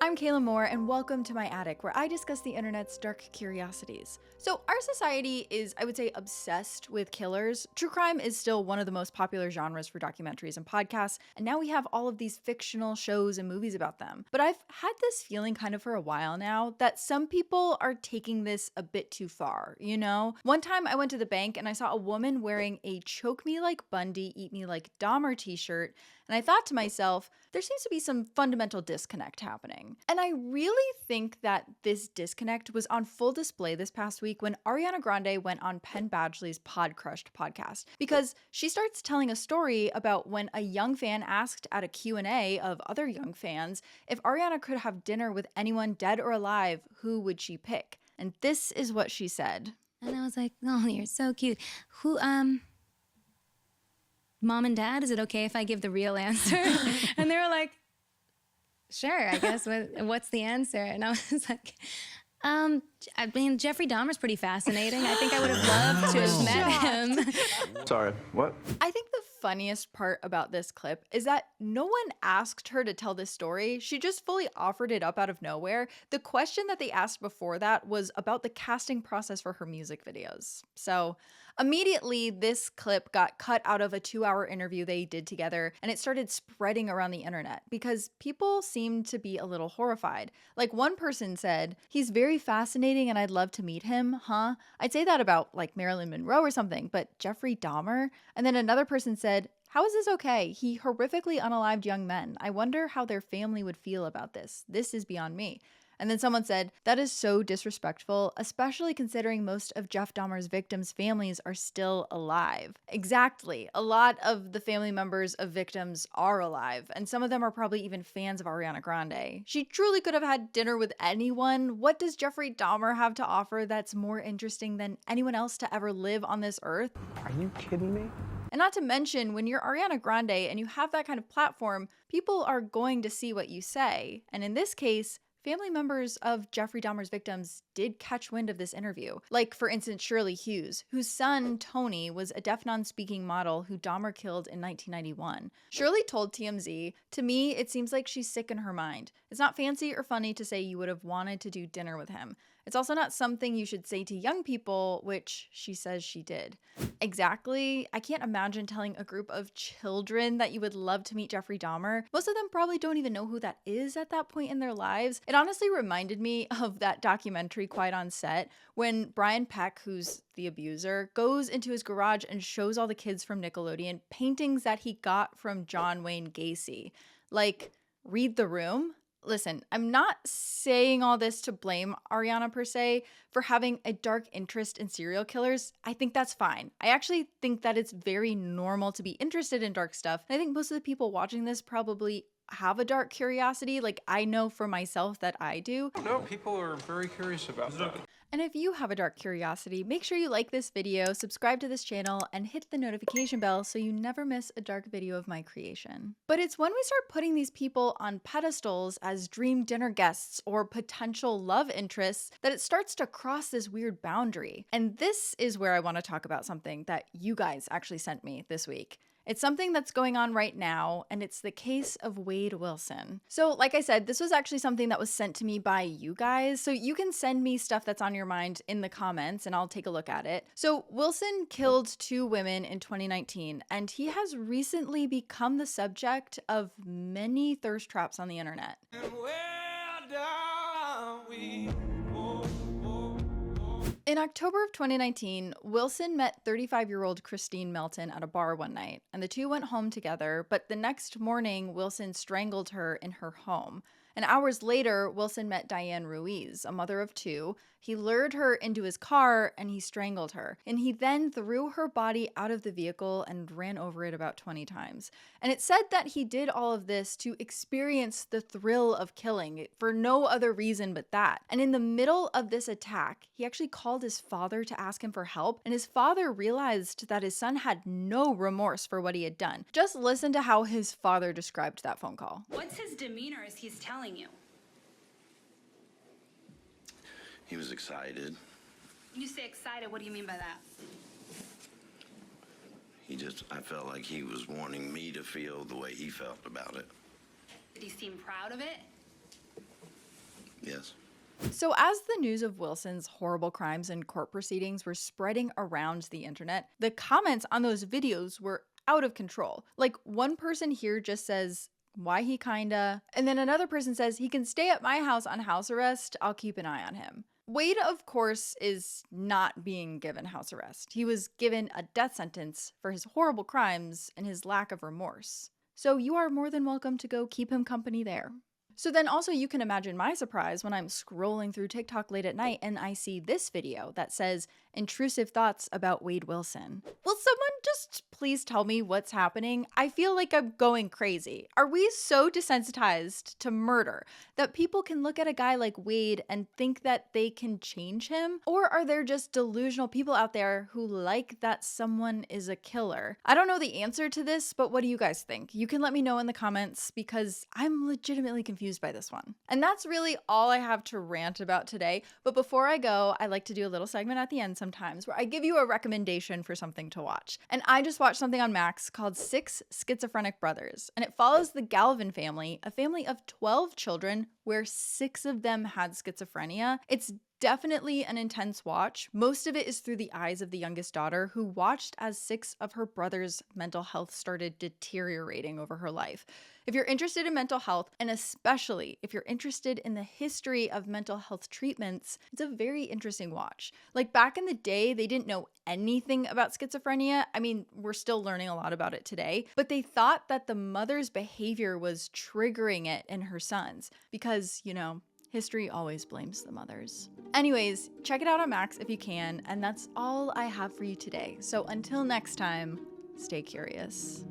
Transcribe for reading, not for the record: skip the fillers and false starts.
I'm Kaelyn Moore, and welcome to my attic, where I discuss the internet's dark curiosities. So our society is, I would say, obsessed with killers. True crime is still one of the most popular genres for documentaries and podcasts, and now we have all of these fictional shows and movies about them. But I've had this feeling kind of for a while now that some people are taking this a bit too far, you know? One time I went to the bank and I saw a woman wearing a "Choke Me Like Bundy, Eat Me Like Dahmer" t-shirt, and I thought to myself, there seems to be some fundamental disconnect happening. And I really think that this disconnect was on full display this past week when Ariana Grande went on Penn Badgley's PODCRUSHED podcast, because she starts telling a story about when a young fan asked at a Q&A of other young fans if Ariana could have dinner with anyone dead or alive, who would she pick? And this is what she said. And I was like, oh, you're so cute. Who, Mom and Dad, is it okay if I give the real answer? And they were like, sure, I guess. What's the answer? And I was like, I mean, Jeffrey Dahmer's pretty fascinating. I think I would have loved to have met him. Sorry, what? I think the funniest part about this clip is that no one asked her to tell this story. She just fully offered it up out of nowhere. The question that they asked before that was about the casting process for her music videos. So immediately, this clip got cut out of a 2-hour interview they did together, and it started spreading around the internet because people seemed to be a little horrified. Like, one person said, "He's very fascinating and I'd love to meet him, huh? I'd say that about like Marilyn Monroe or something, but Jeffrey Dahmer?" And then another person said, "How is this okay? He horrifically unalived young men. I wonder how their family would feel about this. This is beyond me." And then someone said, "That is so disrespectful, especially considering most of Jeff Dahmer's victims' families are still alive." Exactly. A lot of the family members of victims are alive, and some of them are probably even fans of Ariana Grande. She truly could have had dinner with anyone. What does Jeffrey Dahmer have to offer that's more interesting than anyone else to ever live on this earth? Are you kidding me? And not to mention, when you're Ariana Grande and you have that kind of platform, people are going to see what you say. And in this case, family members of Jeffrey Dahmer's victims did catch wind of this interview. Like, for instance, Shirley Hughes, whose son, Tony, was a deaf non-speaking model who Dahmer killed in 1991. Shirley told TMZ, "To me, it seems like she's sick in her mind. It's not fancy or funny to say you would have wanted to do dinner with him. It's also not something you should say to young people," which she says she did. Exactly. I can't imagine telling a group of children that you would love to meet Jeffrey Dahmer. Most of them probably don't even know who that is at that point in their lives. It honestly reminded me of that documentary Quiet on Set, when Brian Peck, who's the abuser, goes into his garage and shows all the kids from Nickelodeon paintings that he got from John Wayne Gacy. Like, read the room? Listen, I'm not saying all this to blame Ariana per se for having a dark interest in serial killers. I think that's fine. I actually think that it's very normal to be interested in dark stuff. And I think most of the people watching this probably have a dark curiosity. Like, I know for myself that I do. No, people are very curious about that. And if you have a dark curiosity, make sure you like this video, subscribe to this channel, and hit the notification bell so you never miss a dark video of my creation. But it's when we start putting these people on pedestals as dream dinner guests or potential love interests that it starts to cross this weird boundary. And this is where I want to talk about something that you guys actually sent me this week. It's something that's going on right now, and it's the case of Wade Wilson. So like I said, this was actually something that was sent to me by you guys, so you can send me stuff that's on your mind in the comments and I'll take a look at it. So Wilson killed 2 women in 2019, and he has recently become the subject of many thirst traps on the internet. In October of 2019, Wilson met 35-year-old Christine Melton at a bar one night, and the two went home together, but the next morning, Wilson strangled her in her home. And hours later, Wilson met Diane Ruiz, a mother of 2. He lured her into his car and he strangled her. And he then threw her body out of the vehicle and ran over it about 20 times. And it said that he did all of this to experience the thrill of killing for no other reason but that. And in the middle of this attack, he actually called his father to ask him for help. And his father realized that his son had no remorse for what he had done. Just listen to how his father described that phone call. What's his demeanor as he's telling you? He was excited. You say excited, what do you mean by that? I felt like he was wanting me to feel the way he felt about it. Did he seem proud of it? Yes. So, as the news of Wilson's horrible crimes and court proceedings were spreading around the internet, the comments on those videos were out of control. Like, one person here just says, "Why he kinda," and then another person says, "He can stay at my house on house arrest. I'll keep an eye on him." Wade, of course, is not being given house arrest. He was given a death sentence for his horrible crimes and his lack of remorse. So you are more than welcome to go keep him company there. So then also you can imagine my surprise when I'm scrolling through TikTok late at night and I see this video that says intrusive thoughts about Wade Wilson. Will someone just please tell me what's happening? I feel like I'm going crazy. Are we so desensitized to murder that people can look at a guy like Wade and think that they can change him? Or are there just delusional people out there who like that someone is a killer? I don't know the answer to this, but what do you guys think? You can let me know in the comments because I'm legitimately confused by this one. And that's really all I have to rant about today. But before I go, I like to do a little segment at the end sometimes where I give you a recommendation for something to watch. And I just watched something on Max called 6 Schizophrenic Brothers. And it follows the Galvin family, a family of 12 children where 6 of them had schizophrenia. It's definitely an intense watch. Most of it is through the eyes of the youngest daughter, who watched as 6 of her brothers' mental health started deteriorating over her life. If you're interested in mental health, and especially if you're interested in the history of mental health treatments, it's a very interesting watch. Like back in the day, they didn't know anything about schizophrenia. I mean, we're still learning a lot about it today, but they thought that the mother's behavior was triggering it in her sons because, history always blames the mothers. Anyways, check it out on Max if you can, and that's all I have for you today. So until next time, stay curious.